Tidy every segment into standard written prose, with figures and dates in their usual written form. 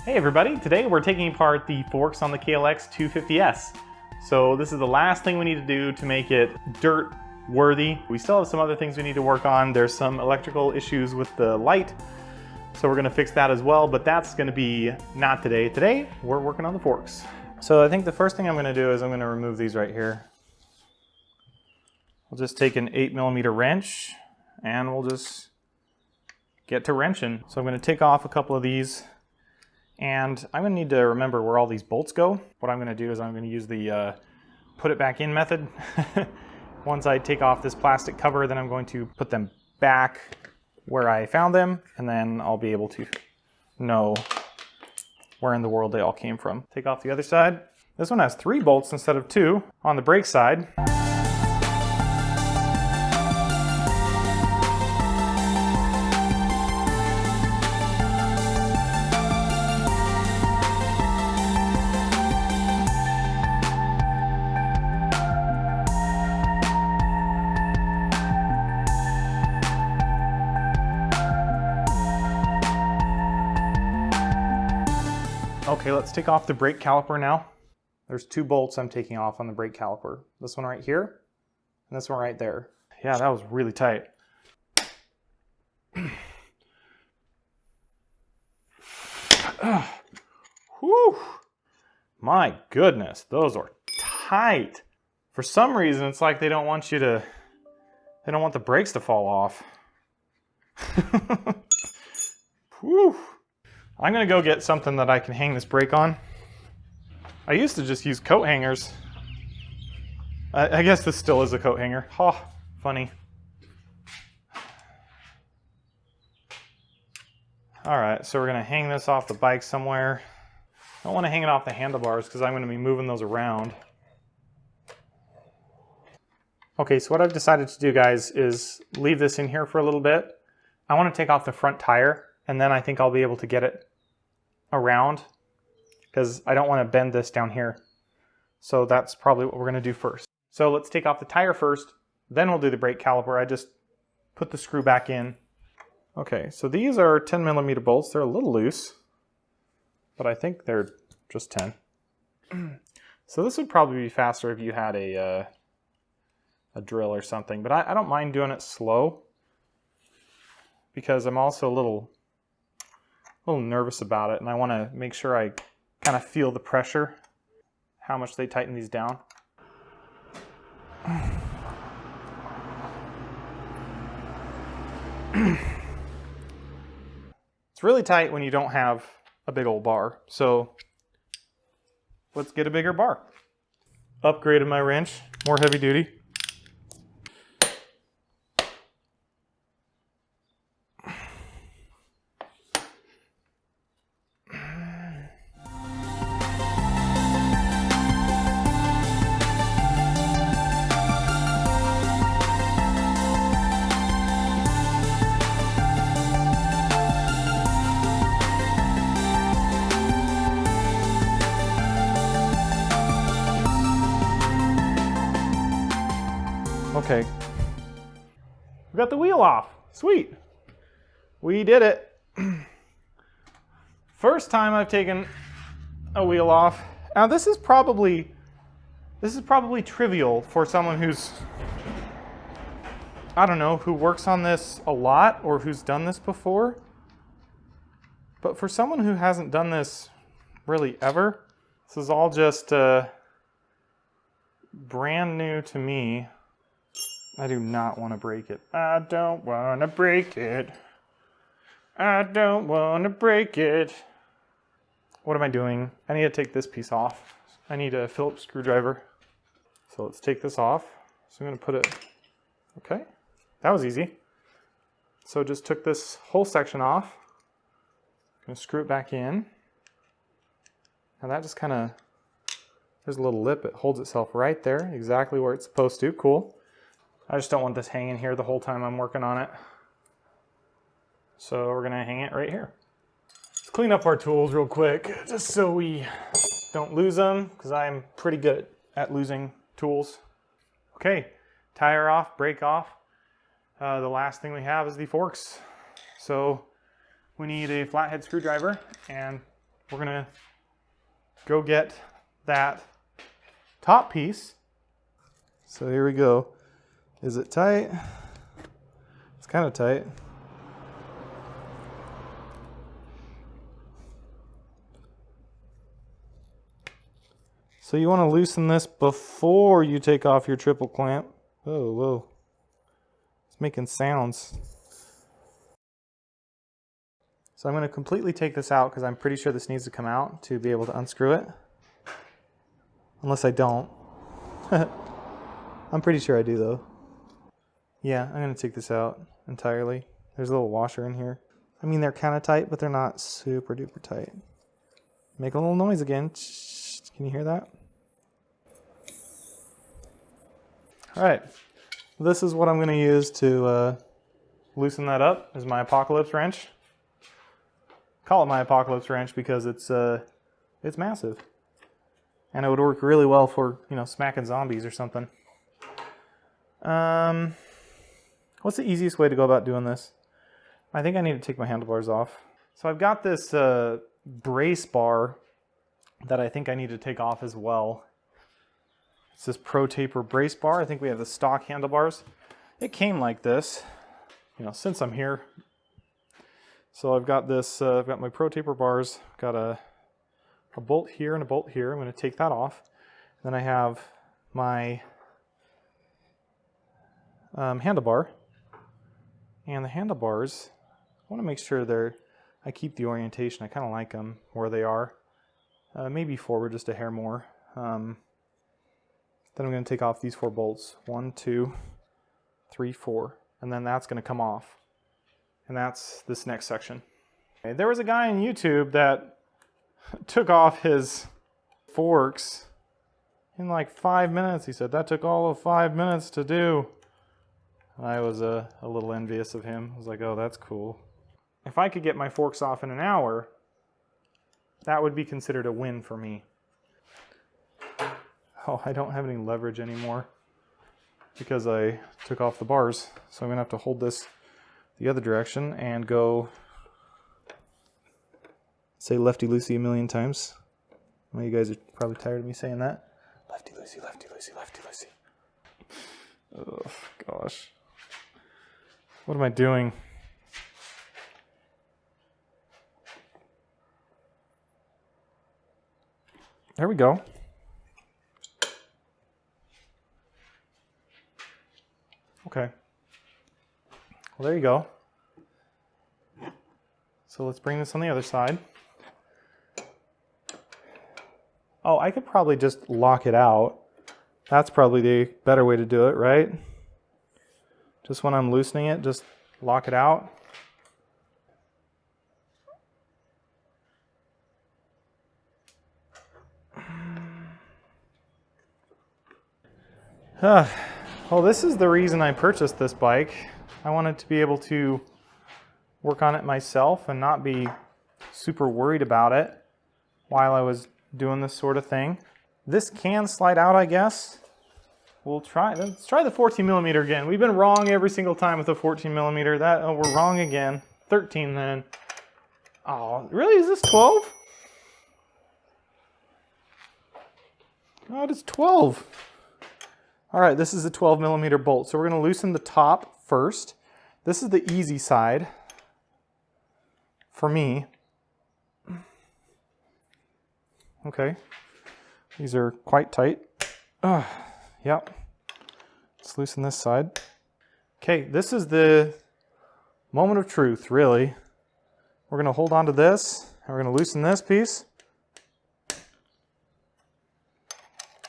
Hey everybody, today we're taking apart the forks on the KLX250s. So this is the last thing we need to do to make it dirt worthy. We still have some other things we need to work on. There's some electrical issues with the light, so we're gonna fix that as well, but that's gonna be not today. Today, we're working on the forks. So I think the first thing I'm gonna do is I'm gonna remove these right here. We'll just take an 8mm wrench and we'll just get to wrenching. So I'm gonna take off a couple of these. And I'm going to need to remember where all these bolts go. What I'm going to do is I'm going to use the put it back in method. Once I take off this plastic cover, then I'm going to put them back where I found them, and then I'll be able to know where in the world they all came from. Take off the other side. This one has 3 bolts instead of 2 on the brake side. Okay, let's take off the brake caliper now. There's 2 bolts I'm taking off on the brake caliper. This one right here, and this one right there. Yeah, that was really tight. Whew. My goodness, those are tight. For some reason, it's like they don't want the brakes to fall off. Whew. I'm gonna go get something that I can hang this brake on. I used to just use coat hangers. I guess this still is a coat hanger. Oh, funny. All right, so we're gonna hang this off the bike somewhere. I don't wanna hang it off the handlebars because I'm gonna be moving those around. Okay, so what I've decided to do, guys, is leave this in here for a little bit. I wanna take off the front tire, and then I think I'll be able to get it around because I don't want to bend this down here. So that's probably what we're going to do first. So let's take off the tire first, then we'll do the brake caliper. I just put the screw back in. Okay, so these are 10mm bolts. They're a little loose, but I think they're just 10. So this would probably be faster if you had a drill or something, but I don't mind doing it slow because I'm also a little nervous about it, and I want to make sure I kind of feel the pressure, how much they tighten these down. It's really tight when you don't have a big old bar, so let's get a bigger bar. Upgraded my wrench, more heavy duty. Okay, we got the wheel off. Sweet. We did it. First time I've taken a wheel off. Now this is probably trivial for someone who's, I don't know, who works on this a lot or who's done this before. But for someone who hasn't done this really ever, this is all just brand new to me. I do not want to break it. I don't want to break it. I don't want to break it. What am I doing? I need to take this piece off. I need a Phillips screwdriver. So let's take this off. So I'm going to put it, okay. That was easy. So just took this whole section off. I'm going to screw it back in. Now that just kind of, there's a little lip. It holds itself right there, exactly where it's supposed to. Cool. I just don't want this hanging here the whole time I'm working on it. So we're gonna hang it right here. Let's clean up our tools real quick, just so we don't lose them, because I'm pretty good at losing tools. Okay, tire off, brake off. The last thing we have is the forks. So we need a flathead screwdriver and we're gonna go get that top piece. So here we go. Is it tight? It's kind of tight. So you want to loosen this before you take off your triple clamp. Oh, whoa. It's making sounds. So I'm going to completely take this out because I'm pretty sure this needs to come out to be able to unscrew it. Unless I don't. I'm pretty sure I do though. Yeah, I'm going to take this out entirely. There's a little washer in here. I mean, they're kind of tight, but they're not super duper tight. Make a little noise again. Can you hear that? All right, this is what I'm going to use to loosen that up, is my apocalypse wrench. Call it my apocalypse wrench because it's massive, and it would work really well for, you know, smacking zombies or something. What's the easiest way to go about doing this? I think I need to take my handlebars off. So I've got this brace bar that I think I need to take off as well. It's this Pro Taper brace bar. I think we have the stock handlebars. It came like this, you know, since I'm here. So I've got this, I've got my Pro Taper bars, got a bolt here and a bolt here. I'm going to take that off. Then I have my handlebar. And the handlebars, I want to make sure I keep the orientation. I kind of like them where they are. Maybe forward just a hair more. Then I'm going to take off these 4 bolts. 1, 2, 3, 4. And then that's going to come off. And that's this next section. Okay, there was a guy on YouTube that took off his forks in like 5 minutes. He said that took all of 5 minutes to do. I was a little envious of him. I was like, oh, that's cool. If I could get my forks off in an hour, that would be considered a win for me. Oh, I don't have any leverage anymore because I took off the bars. So I'm going to have to hold this the other direction and go, say lefty-loosey a million times. Well, you guys are probably tired of me saying that. Lefty-loosey, lefty-loosey, lefty-loosey. Oh, gosh. What am I doing? There we go. Okay. Well, there you go. So let's bring this on the other side. Oh, I could probably just lock it out. That's probably the better way to do it, right? Just when I'm loosening it, just lock it out. Well, this is the reason I purchased this bike. I wanted to be able to work on it myself and not be super worried about it while I was doing this sort of thing. This can slide out, I guess. We'll try. Let's try the 14 millimeter again. We've been wrong every single time with the 14 millimeter. We're wrong again. 13 then. Oh, really? Is this 12? Oh, it's 12. All right, this is a 12 millimeter bolt. So we're going to loosen the top first. This is the easy side for me. Okay, these are quite tight. Yep. Let's loosen this side. Okay, this is the moment of truth, really. We're going to hold on to this, and we're going to loosen this piece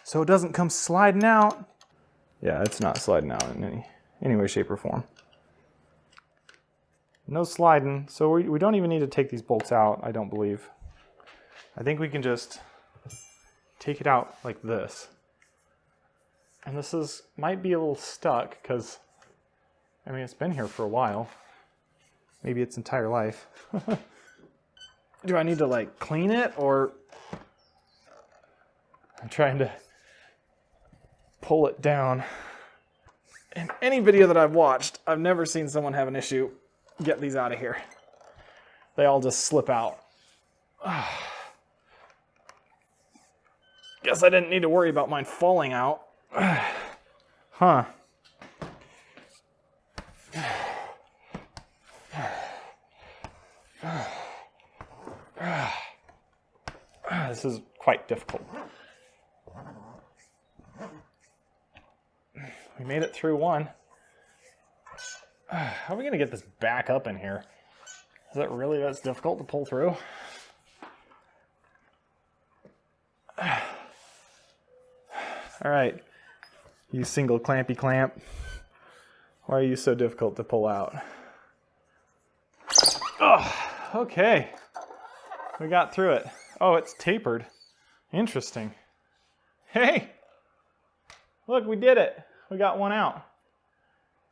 so it doesn't come sliding out. Yeah, it's not sliding out in any way, shape, or form. No sliding, so we don't even need to take these bolts out, I don't believe. I think we can just take it out like this. And this might be a little stuck because, I mean, it's been here for a while. Maybe its entire life. Do I need to like clean it, or I'm trying to pull it down? In any video that I've watched, I've never seen someone have an issue get these out of here. They all just slip out. guess I didn't need to worry about mine falling out. Huh. This is quite difficult. We made it through one. How are we going to get this back up in here? Is it really that difficult to pull through? All right, you single clampy clamp. Why are you so difficult to pull out? Oh, okay. We got through it. Oh, it's tapered. Interesting. Hey, look, we did it. We got one out.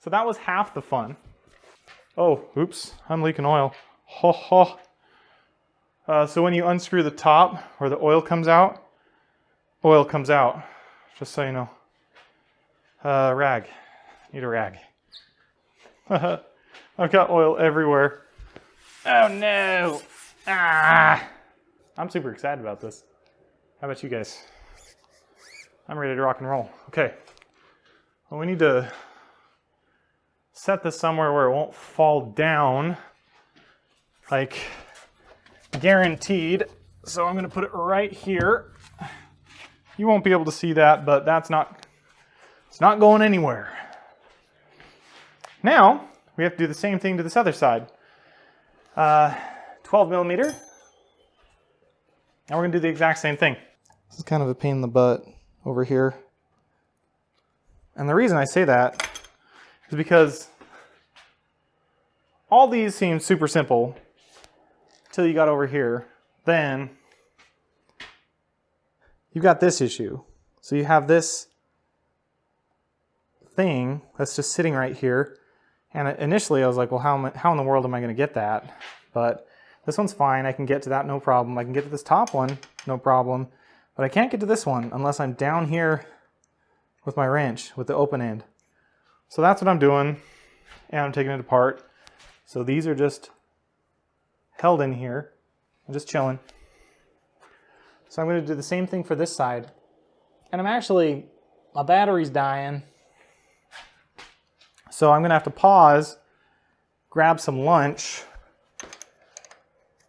So that was half the fun. Oh, oops, I'm leaking oil. Ho, ho. So when you unscrew the top where the oil comes out, just so you know. Rag, need a rag. I've got oil everywhere. Oh no, ah. I'm super excited about this. How about you guys? I'm ready to rock and roll. Okay, well, we need to set this somewhere where it won't fall down, like guaranteed. So I'm gonna put it right here. You won't be able to see that, but it's not going anywhere. Now, we have to do the same thing to this other side. 12 millimeter. Now we're gonna do the exact same thing. This is kind of a pain in the butt over here. And the reason I say that is because all these seem super simple until you got over here. Then you've got this issue. So you have this thing that's just sitting right here. And initially I was like, well, how in the world am I gonna get that? But this one's fine, I can get to that, no problem. I can get to this top one, no problem. But I can't get to this one unless I'm down here with my wrench, with the open end. So that's what I'm doing, and I'm taking it apart. So these are just held in here. I'm just chilling. So I'm gonna do the same thing for this side. And my battery's dying. So I'm gonna have to pause, grab some lunch,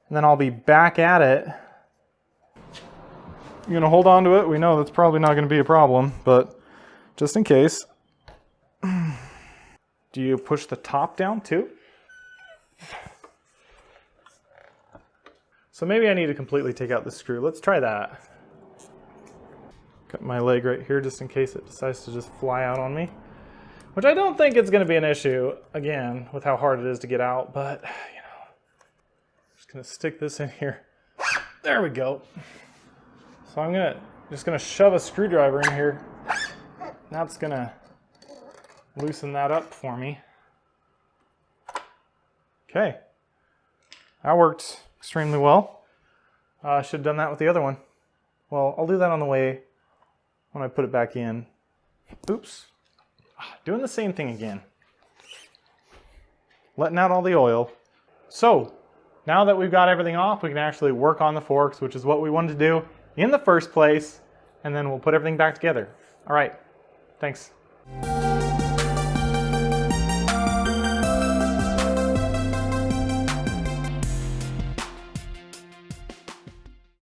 and then I'll be back at it. You're gonna hold on to it. We know that's probably not gonna be a problem, but just in case. Do you push the top down too? So maybe I need to completely take out the screw. Let's try that. Got my leg right here just in case it decides to just fly out on me. Which I don't think it's gonna be an issue, again, with how hard it is to get out, but you know, I'm just gonna stick this in here. There we go. So I'm just gonna shove a screwdriver in here. That's gonna loosen that up for me. Okay, that worked extremely well. I should have done that with the other one. Well, I'll do that on the way when I put it back in. Oops, doing the same thing again. Letting out all the oil. So, now that we've got everything off, we can actually work on the forks, which is what we wanted to do in the first place, and then we'll put everything back together. All right, thanks.